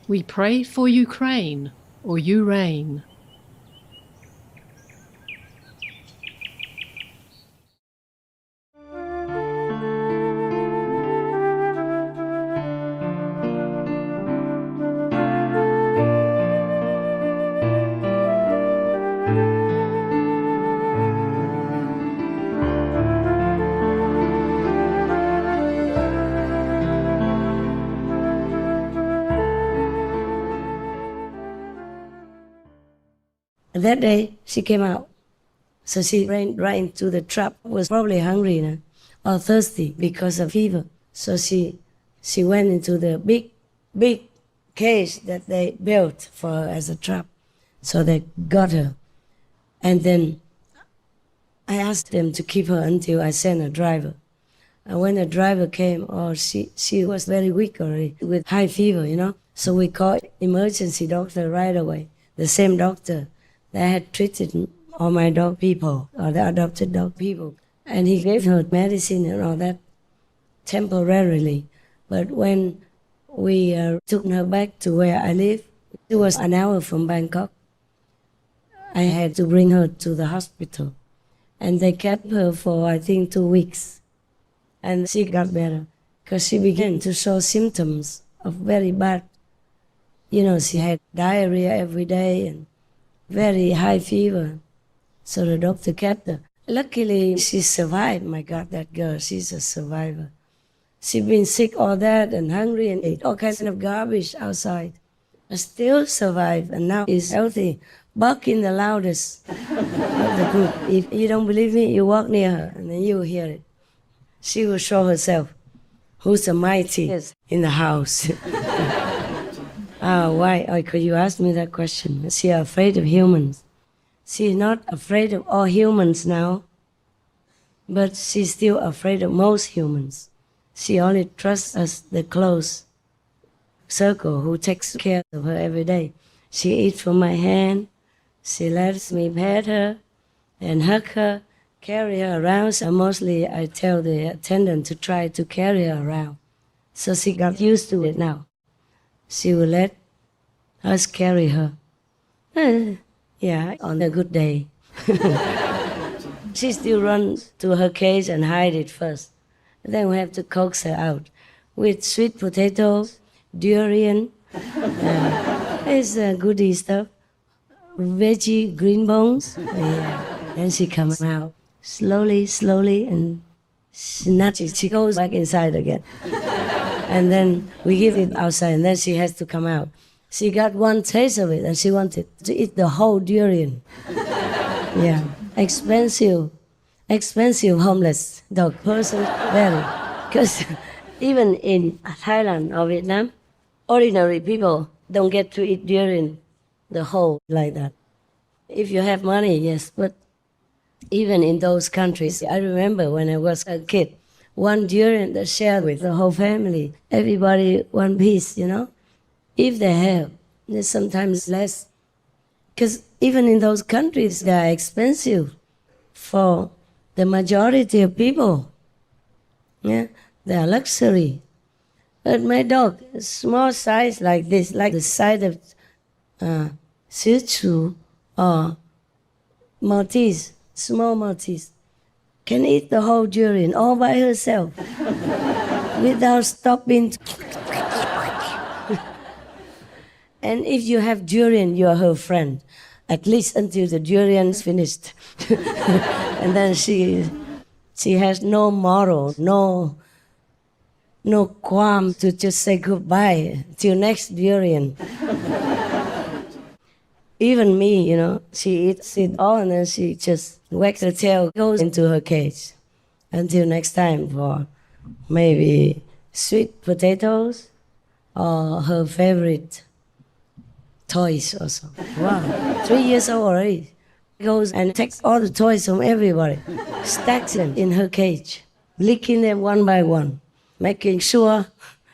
We pray for Ukraine, or you reign. That day, she came out. So she ran right into the trap, was probably hungry or thirsty because of fever. So she went into the big cage that they built for her as a trap. So they got her. And then I asked them to keep her until I sent a driver. And when the driver came, she was very weak already with high fever. So we called emergency doctor right away, the same doctor that had treated all my dog people, or the adopted dog people. And he gave her medicine and all that temporarily. But when we took her back to where I live, it was an hour from Bangkok. I had to bring her to the hospital. And they kept her for, I think, 2 weeks. And she got better because she began to show symptoms of very bad. She had diarrhea every day and very high fever. So the doctor kept her. Luckily, she survived. My God, that girl, she's a survivor. She'd been sick all that and hungry and ate all kinds of garbage outside. But still survived, and now is healthy, barking the loudest of the group. If you don't believe me, you walk near her and then you will hear it. She will show herself who's the mighty in the house. Why? Oh, could you ask me that question? She is afraid of humans. She's not afraid of all humans now, but she's still afraid of most humans. She only trusts us, the close circle who takes care of her every day. She eats from my hand. She lets me pet her and hug her, carry her around. So mostly I tell the attendant to try to carry her around. So she got used to it now. She will let us carry her. Yeah, on a good day. She still runs to her cage and hide it first. Then we have to coax her out with sweet potatoes, durian, it's goodie stuff, veggie green bones. Yeah. Then she comes out slowly, and she goes back inside again. And then we give it outside, and then she has to come out. She got one taste of it, and she wanted to eat the whole durian. Yeah, expensive homeless dog person, very. Because even in Thailand or Vietnam, ordinary people don't get to eat durian the whole like that. If you have money, yes, but even in those countries, I remember when I was a kid, one durian that shared with the whole family, everybody one piece, If they have, there's sometimes less. Because even in those countries, they are expensive for the majority of people. Yeah, they are luxury. But my dog, small size like this, like the size of Shih Tzu or Maltese, small Maltese, can eat the whole durian all by herself without stopping. And if you have durian, you are her friend, at least until the durian's finished. And then she has no moral, no qualm to just say goodbye till next durian. Even me, she eats it all and then she just wags her tail, goes into her cage. Until next time for maybe sweet potatoes or her favorite toys also. Wow, 3 years old already. Goes and takes all the toys from everybody, stacks them in her cage, licking them one by one, making sure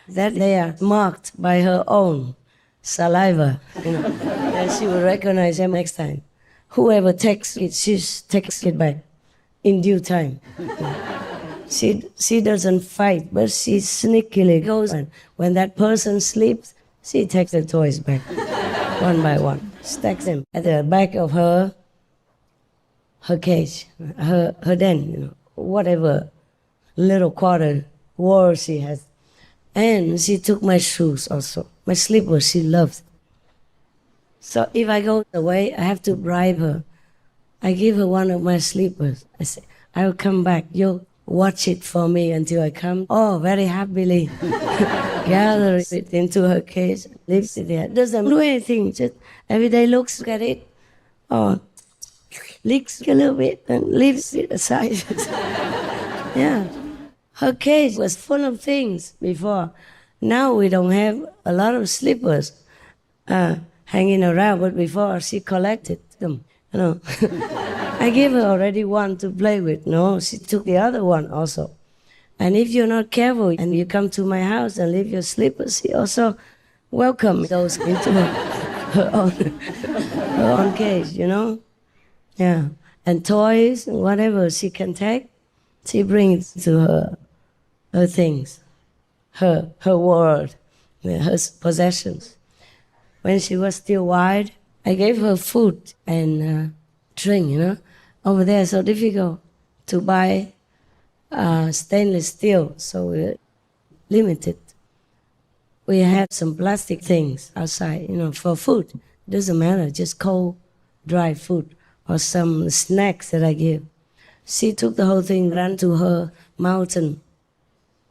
that they are marked by her own saliva. And she will recognize them next time. Whoever takes it, she takes it back in due time. She doesn't fight, but she sneakily goes, and when that person sleeps, She takes the toys back, one by one, stacks them at the back of her cage, her den, whatever little quarter wall she has. And she took my shoes also, my slippers she loves. So if I go away, I have to bribe her. I give her one of my slippers. I say, I will come back. You watch it for me until I come. Oh, very happily. Gather it into her cage, leaves it there. Doesn't do anything, just every day looks at it. Oh, licks a little bit and leaves it aside. Yeah. Her cage was full of things before. Now we don't have a lot of slippers hanging around, but before she collected them. I gave her already one to play with. No, she took the other one also. And if you're not careful and you come to my house and leave your slippers, she also welcomes those into her own cage, Yeah. And toys and whatever she can take, she brings to her things, her world, her possessions. When she was still wild, I gave her food and drink, Over there, so difficult to buy stainless steel, so we're limited. We had some plastic things outside, for food. It doesn't matter, just cold, dry food or some snacks that I give. She took the whole thing, ran to her mountain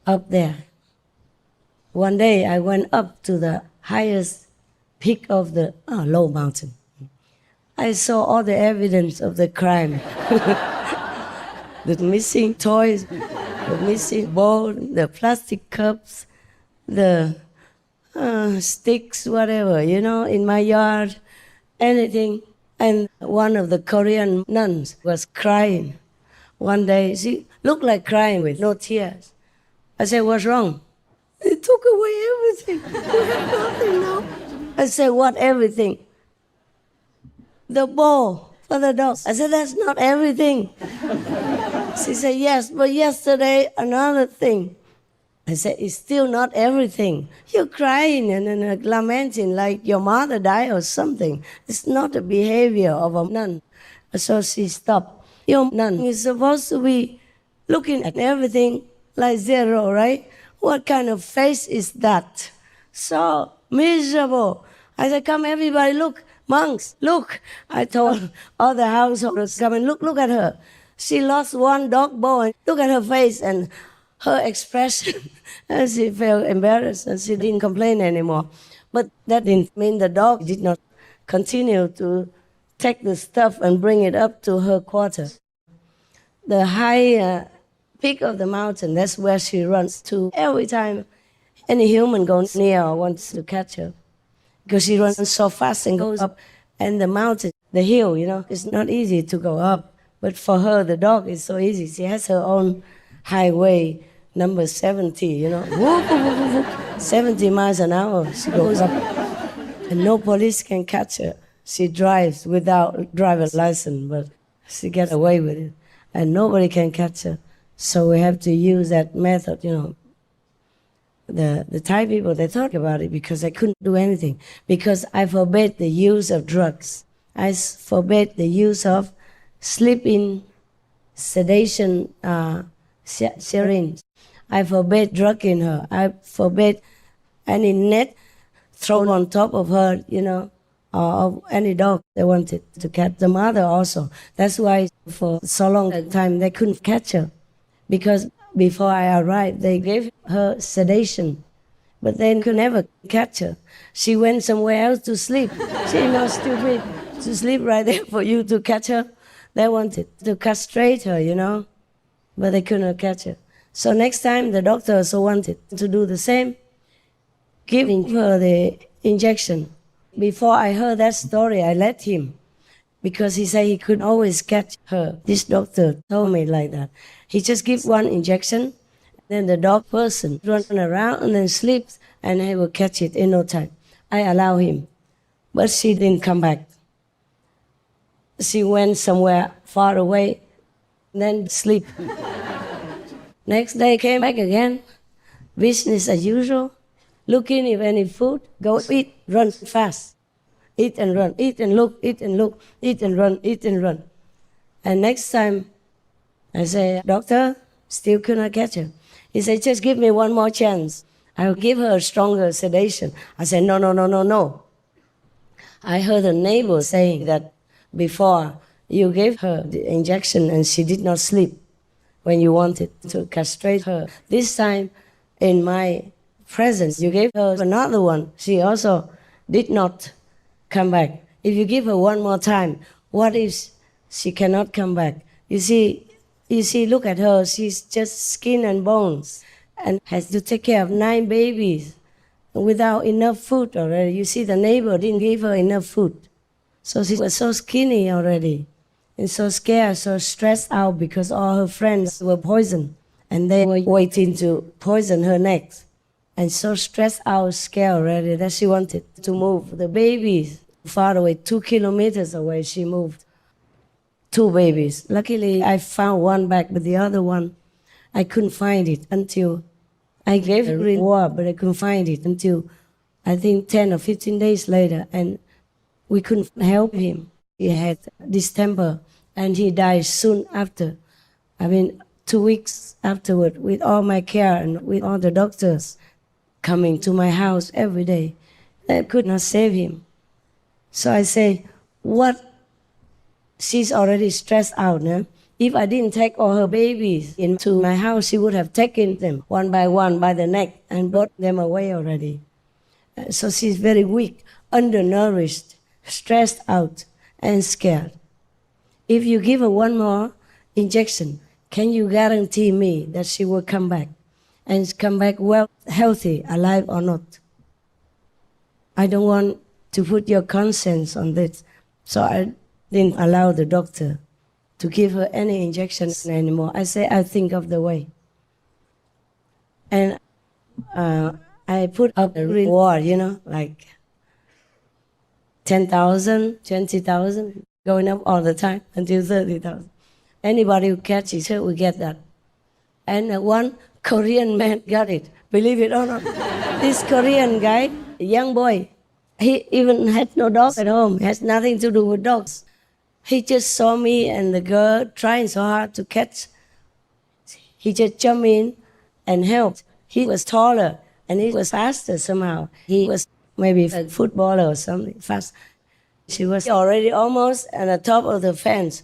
up there. One day I went up to the highest peak of the low mountain. I saw all the evidence of the crime. The missing toys, the missing bowl, the plastic cups, the sticks, whatever, in my yard, anything. And one of the Korean nuns was crying. One day, she looked like crying with no tears. I said, what's wrong? They took away everything. We have nothing now. I said, what everything? The bowl for the dog. I said, that's not everything. She said, yes, but yesterday another thing. I said, it's still not everything. You're crying and lamenting like your mother died or something. It's not the behavior of a nun. So she stopped. Your nun is supposed to be looking at everything like zero, right? What kind of face is that? So miserable. I said, come everybody, look. Monks, look. I told all the householders, come and look at her. She lost one dog bone. Look at her face and her expression. And she felt embarrassed and she didn't complain anymore. But that didn't mean the dog did not continue to take the stuff and bring it up to her quarters. The high peak of the mountain, that's where she runs to every time any human goes near or wants to catch her. Because she runs so fast and goes up. And the mountain, the hill, it's not easy to go up. But for her, the dog is so easy. She has her own highway, number 70, Whoop, whoop, whoop, whoop. 70 miles an hour she goes up. And no police can catch her. She drives without driver's license, but she gets away with it. And nobody can catch her. So we have to use that method, The Thai people, they talk about it because I couldn't do anything. Because I forbade the use of drugs. I forbade the use of sleeping, sedation, syringe. I forbade drugging her. I forbade any net thrown on top of her, or of any dog they wanted to catch. The mother also. That's why for so long a time they couldn't catch her. Because before I arrived, they gave her sedation, but they could never catch her. She went somewhere else to sleep. She's not stupid to sleep right there for you to catch her. They wanted to castrate her, but they couldn't catch her. So next time the doctor also wanted to do the same, giving her the injection. Before I heard that story, I let him because he said he could always catch her. This doctor told me like that. He just gives one injection, then the dog person runs around and then sleeps, and he will catch it in no time. I allow him. But she didn't come back. She went somewhere far away, then sleep. Next day came back again, business as usual. looking if any food, go eat, run fast. Eat and run, eat and look, eat and look, eat and run, eat and run. And next time, I say, doctor, still cannot catch her. He said, just give me one more chance. I'll give her a stronger sedation. I said, no, no, no, no, no. I heard a neighbor saying that before you gave her the injection and she did not sleep when you wanted to castrate her. This time, in my presence, you gave her another one. She also did not come back. If you give her one more time, what if she cannot come back? You see, look at her. She's just skin and bones and has to take care of 9 babies without enough food already. You see, the neighbor didn't give her enough food. So she was so skinny already and so scared, so stressed out because all her friends were poisoned and they were waiting to poison her next. And so stressed out, scared already that she wanted to move the babies far away, 2 kilometers away. She moved 2 babies. Luckily, I found one back, but the other one, I couldn't find it until I gave a reward, but I couldn't find it until I think 10 or 15 days later, and we couldn't help him. He had distemper, and he died soon after. 2 weeks afterward, with all my care and with all the doctors coming to my house every day. I could not save him. So I say, what? She's already stressed out now. If I didn't take all her babies into my house, she would have taken them one by the neck and brought them away already. So she's very weak, undernourished, stressed out, and scared. If you give her one more injection, can you guarantee me that she will come back? And come back well, healthy, alive or not? I don't want to put your conscience on this. So I didn't allow the doctor to give her any injections anymore. I say, I think of the way. And I put up a reward, like 10,000, 20,000, going up all the time until 30,000. Anybody who catches her will get that. And one Korean man got it, believe it or not. This Korean guy, a young boy, he even had no dog at home, has nothing to do with dogs. He just saw me and the girl trying so hard to catch. He just jumped in and helped. He was taller and he was faster somehow. He was maybe a footballer or something fast. She was already almost at the top of the fence.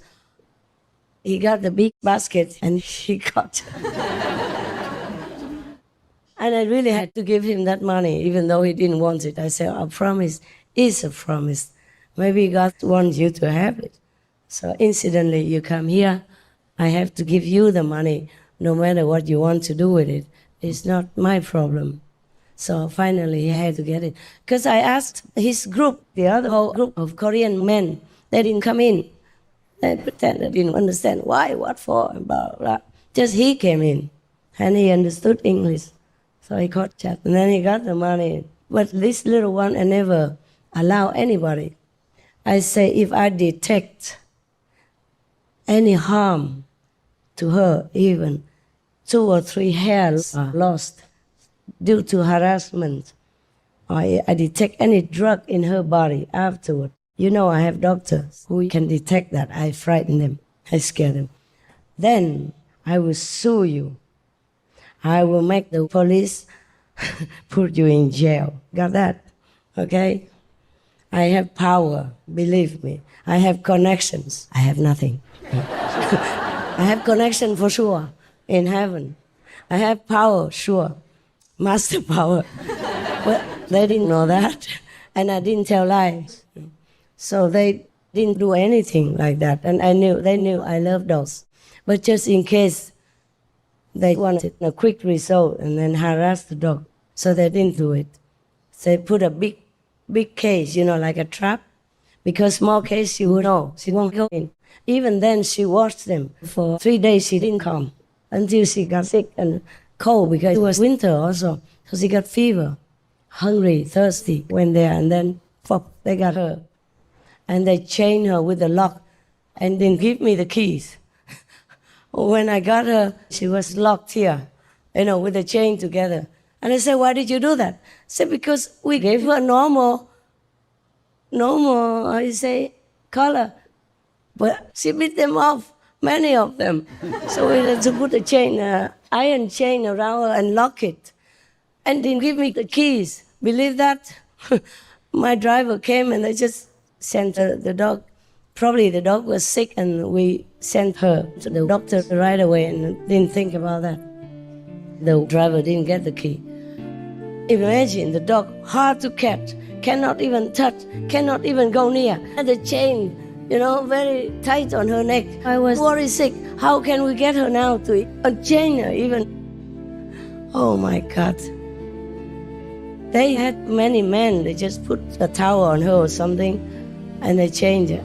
He got the big basket and he got. And I really had to give him that money, even though he didn't want it. I said, a promise is a promise. Maybe God wants you to have it. So incidentally, you come here, I have to give you the money, no matter what you want to do with it. It's not my problem. So finally, he had to get it. Because I asked his group, the other whole group of Korean men, they didn't come in. They pretended they didn't understand why, what for, and blah, blah. Just he came in, and he understood English. So he caught chat, and then he got the money. But this little one, I never allow anybody. I say, if I detect any harm to her, even 2 or 3 hairs are lost due to harassment, or I detect any drug in her body afterward. I have doctors who can detect that. I frighten them. I scare them. Then I will sue you. I will make the police put you in jail. Got that? Okay? I have power, believe me. I have connections. I have nothing. I have connection for sure in heaven. I have power, sure. Master power. Well, they didn't know that. And I didn't tell lies. So they didn't do anything like that. And they knew I love dogs. But just in case they wanted a quick result and then harass the dog. So they didn't do it. They put a big cage, like a trap. Because small cage, she would know. She won't go in. Even then, she watched them. For 3 days, she didn't come. Until she got sick and cold because it was winter also. So she got fever, hungry, thirsty, went there. And then, pop, they got her. And they chained her with a lock and didn't give me the keys. When I got her, she was locked here, with the chain together. And I said, why did you do that? I said, because we gave her normal, how you say, color. But she beat them off, many of them. So we had to put a chain, iron chain around her and lock it. And didn't give me the keys. Believe that? My driver came and they just sent the dog. Probably the dog was sick and we sent her to the doctor right away and didn't think about that. The driver didn't get the key. Imagine the dog, hard to catch, cannot even touch, cannot even go near. And the chain, very tight on her neck. I was worried sick. How can we get her now to unchain her even? Oh my God. They had many men. They just put a towel on her or something and they chained her.